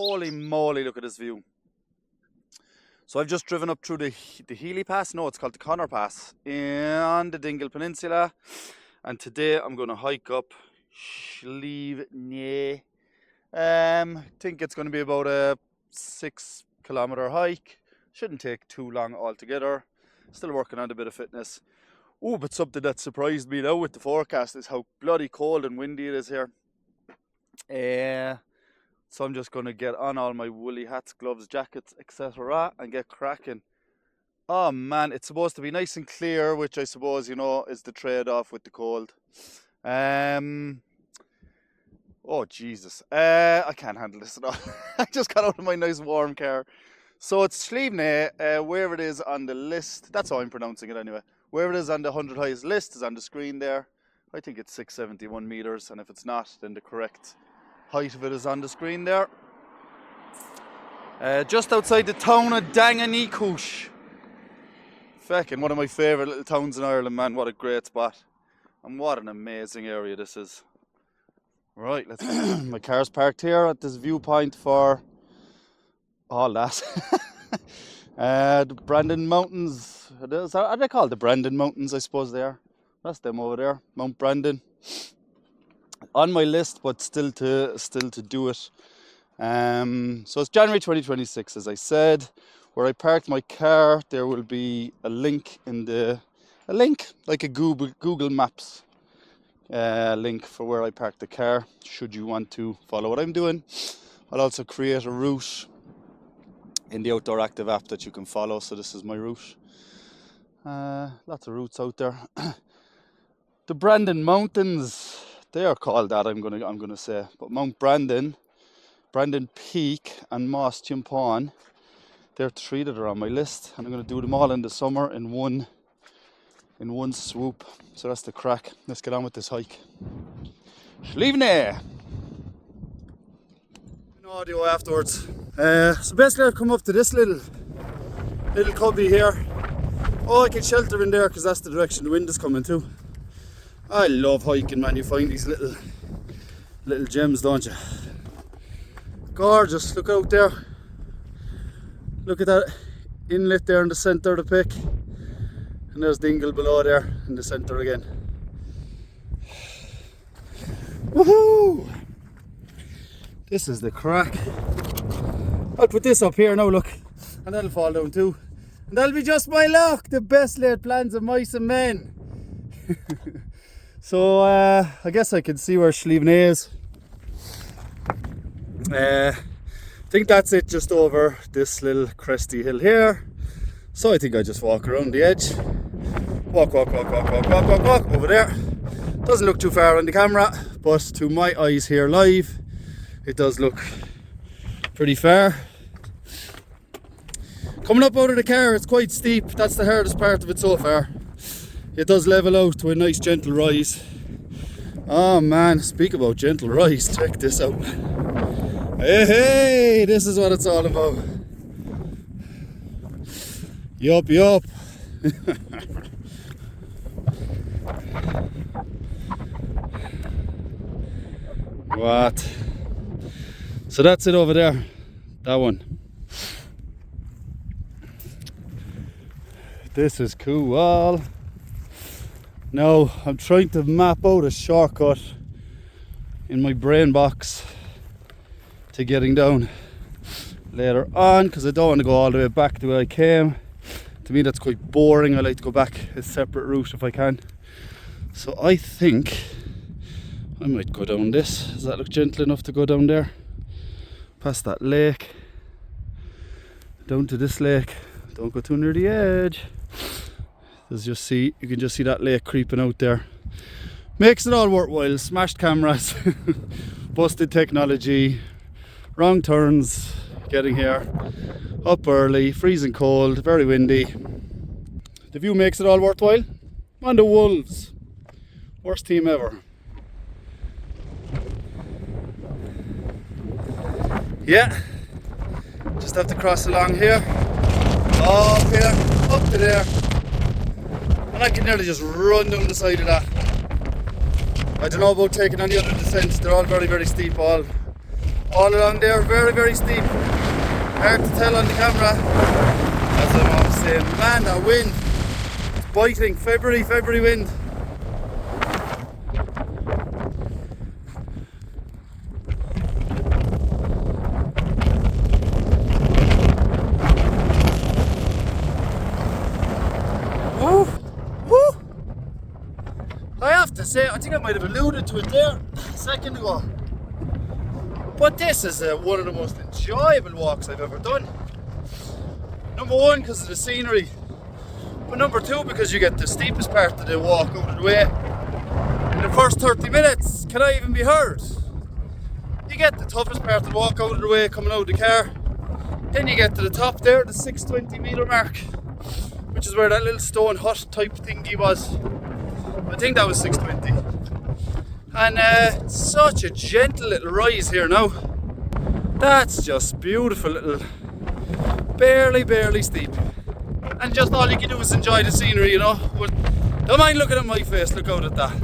Holy moly, look at this view. So I've just driven up through the Healy Pass. No, it's called the Conor Pass on the Dingle Peninsula. And today I'm going to hike up Slievanea. I think it's going to be about a 6 kilometre hike. Shouldn't take too long altogether. Still working on a bit of fitness. Oh, but something that surprised me now with the forecast is how bloody cold and windy it is here. So I'm just going to get on all my woolly hats, gloves, jackets, etc. and get cracking. Oh man, it's supposed to be nice and clear, which I suppose, you know, is the trade-off with the cold. Oh Jesus, I can't handle this at all. I just got out of my nice warm car. So it's Slievanea, where it is on the list. That's how I'm pronouncing it anyway. Where it is on the 100 highest list is on the screen there. I think it's 671 meters, and if it's not, then the correct height of it is on the screen there. Just outside the town of Danganikush. Feckin', one of my favourite little towns in Ireland, man. What a great spot. And what an amazing area this is. Right, let's my car's parked here at this viewpoint for all that. The Brandon Mountains. Are they called the Brandon Mountains? I suppose they are. That's them over there, Mount Brandon. On my list, but still to do it. So it's January 2026, as I said. Where I parked my car, there will be a link like a Google Maps link for where I parked the car. Should you want to follow what I'm doing, I'll also create a route in the Outdoor Active app that you can follow. So this is my route. Lots of routes out there. The Brandon Mountains, they are called that. I'm gonna say, but Mount Brandon, Brandon Peak, and Moss Timpon, they're three that are on my list, and I'm gonna do them all in the summer in one swoop. So that's the crack. Let's get on with this hike. Slievanea. Audio afterwards. So basically I've come up to this little cubby here. Oh, I can shelter in there because that's the direction the wind is coming to. I love hiking, man. You find these little gems, don't you? Gorgeous. Look out there. Look at that inlet there in the centre of the pick. And there's Dingle below there in the centre again. Woohoo! This is the crack. I'll put this up here now, look. And that'll fall down too. And that'll be just my luck. The best laid plans of mice and men. So I guess I can see where Slievanea is. I think that's it, just over this little cresty hill here. So I think I just walk around the edge. Walk over there. Doesn't look too far on the camera, but to my eyes here live, it does look pretty far. Coming up out of the car, it's quite steep. That's the hardest part of it so far. It does level out to a nice gentle rise. Oh man, speak about gentle rise, check this out. Hey, this is what it's all about. Yup. What? So that's it over there, that one. This is cool. Now I'm trying to map out a shortcut in my brain box to getting down later on, because I don't want to go all the way back the way I came. To me that's quite boring. I like to go back a separate route if I can. So I think I might go down this. Does that look gentle enough to go down there? Past that lake. Down to this lake. Don't go too near the edge. You can just see that lake creeping out there. Makes it all worthwhile. Smashed cameras, busted technology, wrong turns, getting here, up early, freezing cold, very windy. The view makes it all worthwhile. And the Wolves, worst team ever. Yeah, just have to cross along here, up here, up to there. And I can nearly just run down the side of that. I don't know about taking any other descents. They're all very, very steep, all All along there, very, very steep. Hard to tell on the camera. As I'm always saying, man, that wind. It's biting. February wind. Woo! Woo! I have to say, I think I might have alluded to it there a second ago. But this is one of the most enjoyable walks I've ever done. Number one, because of the scenery. But number two, because you get the steepest part of the walk out of the way. In the first 30 minutes, can I even be heard? You get the toughest part of the walk out of the way coming out of the car. Then you get to the top there, the 620 metre mark, which is where that little stone hut type thingy was. I think that was 620. And such a gentle little rise here now. That's just beautiful little, barely steep. And just all you can do is enjoy the scenery, you know. But don't mind looking at my face, look out at that.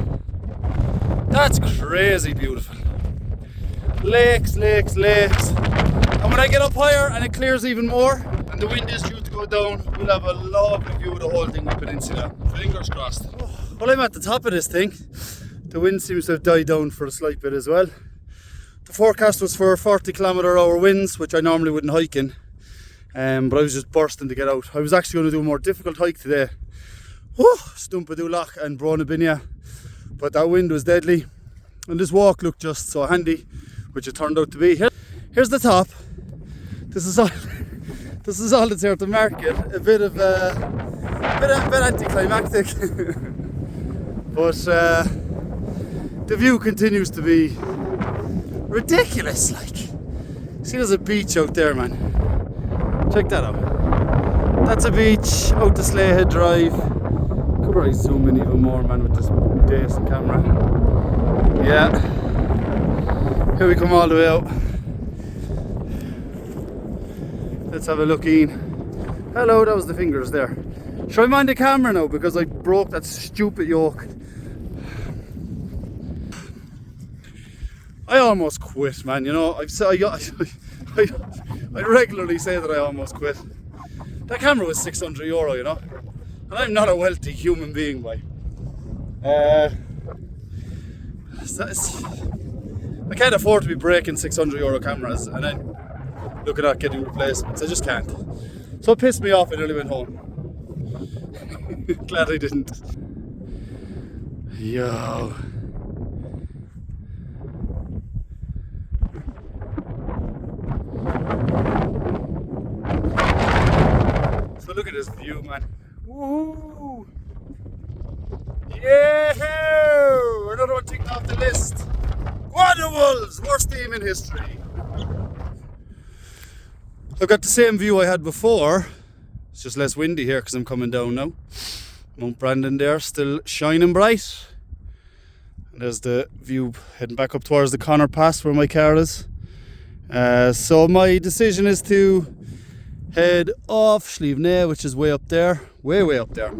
That's crazy beautiful. Lakes. And when I get up higher and it clears even more, and the wind is due to go down, we'll have a lovely view of the whole thing, the peninsula. Fingers crossed. Well, I'm at the top of this thing. The wind seems to have died down for a slight bit as well. The forecast was for 40km/h winds, which I normally wouldn't hike in. But I was just bursting to get out. I was actually going to do a more difficult hike today. Stumpadoo Loch and Bronabinia. But that wind was deadly. And this walk looked just so handy, which it turned out to be. Here's the top. This is all that's here to mark it. A bit anticlimactic. But the view continues to be ridiculous, like. See, there's a beach out there, man. Check that out. That's a beach out to Slievanea Drive. Could probably zoom in even more, man, with this decent camera. Yeah. Here we come all the way out. Let's have a look in. Hello, that was the fingers there. Should I mind the camera now because I broke that stupid yoke? I almost quit, man. You know, I regularly say that I almost quit. That camera was €600, you know, and I'm not a wealthy human being, boy. I can't afford to be breaking €600 cameras and then looking at getting replacements. I just can't. So it pissed me off. I nearly went home. Glad I didn't. Yo. So look at this view, man. Woo! Yeah! Another one ticked off the list. Wonderfuls! Worst team in history. I've got the same view I had before. It's just less windy here because I'm coming down now. Mount Brandon there, still shining bright. And there's the view heading back up towards the Conor Pass where my car is. So my decision is to head off Slievanea, which is way up there, way up there,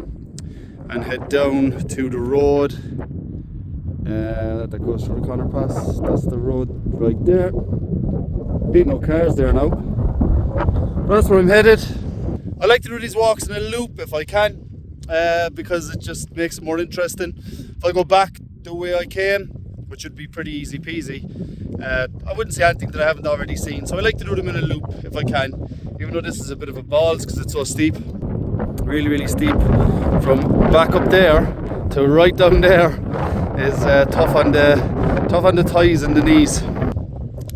and head down to the road that goes through the Conor Pass. That's the road right there. Ain't no cars there now. But that's where I'm headed. I like to do these walks in a loop if I can, because it just makes it more interesting. If I go back the way I came, which would be pretty easy peasy, I wouldn't see anything that I haven't already seen. So I like to do them in a loop if I can, even though this is a bit of a balls because it's so steep. Really steep. From back up there to right down there is tough on the thighs and the knees.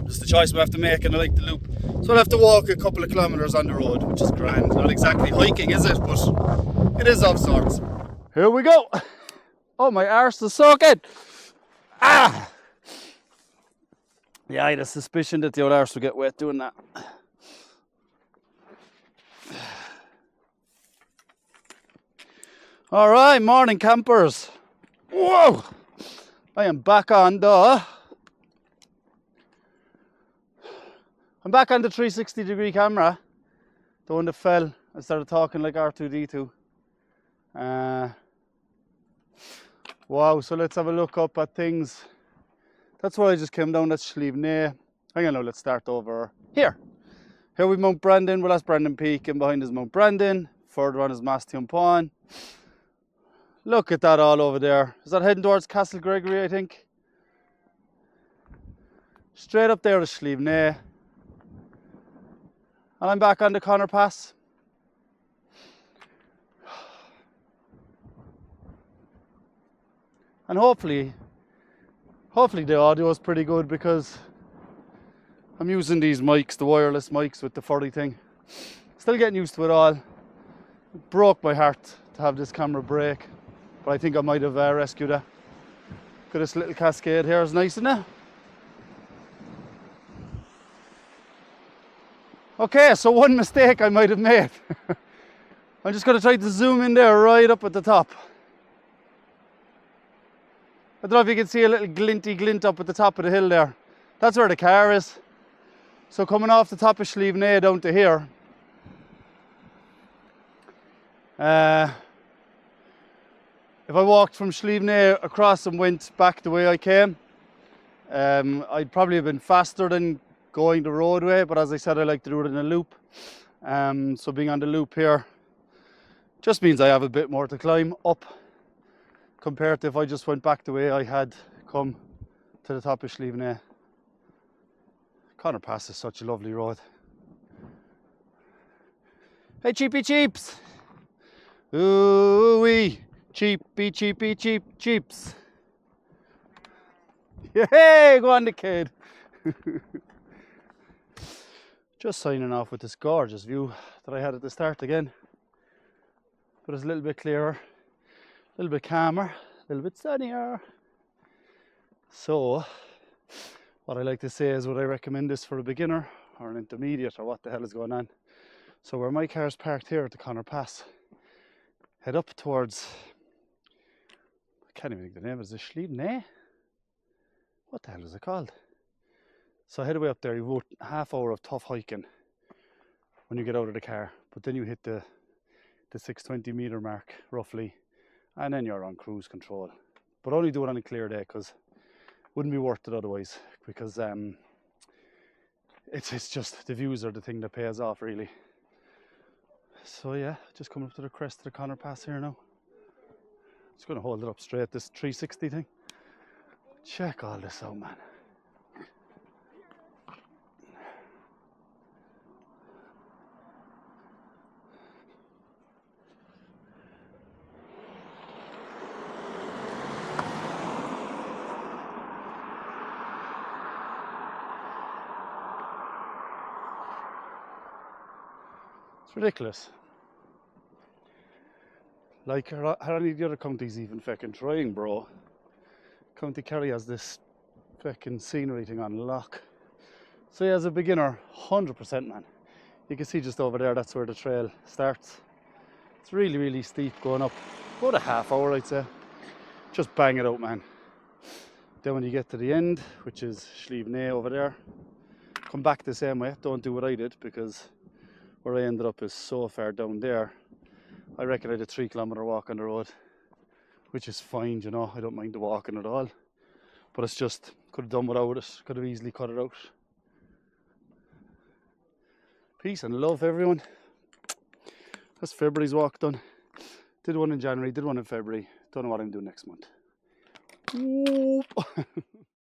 Just the choice we have to make, and I like the loop. So I'll have to walk a couple of kilometres on the road, which is grand. Not exactly hiking, is it? But it is of sorts. Here we go. Oh, my arse is soaking. Ah! Yeah, I had a suspicion that the old arse would get wet doing that. All right, morning campers. Whoa! I am back on the... I'm back on the 360-degree camera. The one that fell. I started talking like R2-D2. Wow, so let's have a look up at things. That's where I just came down, that's Slievanea. Hang on now, let's start over here. Here we've Mount Brandon, well that's Brandon Peak, and behind is Mount Brandon. Further on is Mastion Pond. Look at that all over there. Is that heading towards Castle Gregory, I think? Straight up there is Slievanea. And I'm back on the Conor Pass. And hopefully the audio is pretty good because I'm using these mics, the wireless mics with the furry thing. Still getting used to it all. It broke my heart to have this camera break, but I think I might have rescued it. Look at this little cascade here, is nice, isn't it? Okay, so one mistake I might have made. I'm just going to try to zoom in there right up at the top. I don't know if you can see a little glinty glint up at the top of the hill there. That's where the car is. So coming off the top of Slievanea down to here. If I walked from Slievanea across and went back the way I came, I'd probably have been faster than going the roadway, but as I said, I like to do it in a loop. So being on the loop here just means I have a bit more to climb up compared to if I just went back the way I had come to the top of Slievanea. Conor Pass is such a lovely road. Hey cheapy cheeps! Ooh wee! Cheapy cheapy cheap cheeps! Hey, go on the kid! Just signing off with this gorgeous view that I had at the start again. But it's a little bit clearer, a little bit calmer, a little bit sunnier. So, what I like to say is, would I recommend this for a beginner or an intermediate, or what the hell is going on? So where my car's parked here at the Conor Pass, head up towards, I can't even think the name, is it Slievanea? What the hell is it called? So head away up there, you've a half hour of tough hiking when you get out of the car, but then you hit the 620 metre mark roughly, and then you're on cruise control. But only do it on a clear day, because it wouldn't be worth it otherwise, because it's just the views are the thing that pays off really. So yeah, just coming up to the crest of the Conor Pass here now. Just going to hold it up straight, this 360 thing. Check all this out, man. It's ridiculous. Like, how any of the other counties even fucking trying, bro? County Kerry has this fucking scenery thing on lock. So yeah, as a beginner, 100% man. You can see just over there, that's where the trail starts. It's really, really steep going up. About a half hour, I'd say. Just bang it out, man. Then when you get to the end, which is Slievanea over there, come back the same way. Don't do what I did, because where I ended up is so far down there. I reckon I had a 3 kilometre walk on the road, which is fine, you know. I don't mind the walking at all, but it's just, could have done without it. Could have easily cut it out. Peace and love, everyone. That's February's walk done. Did one in January, did one in February. Don't know what I'm doing next month.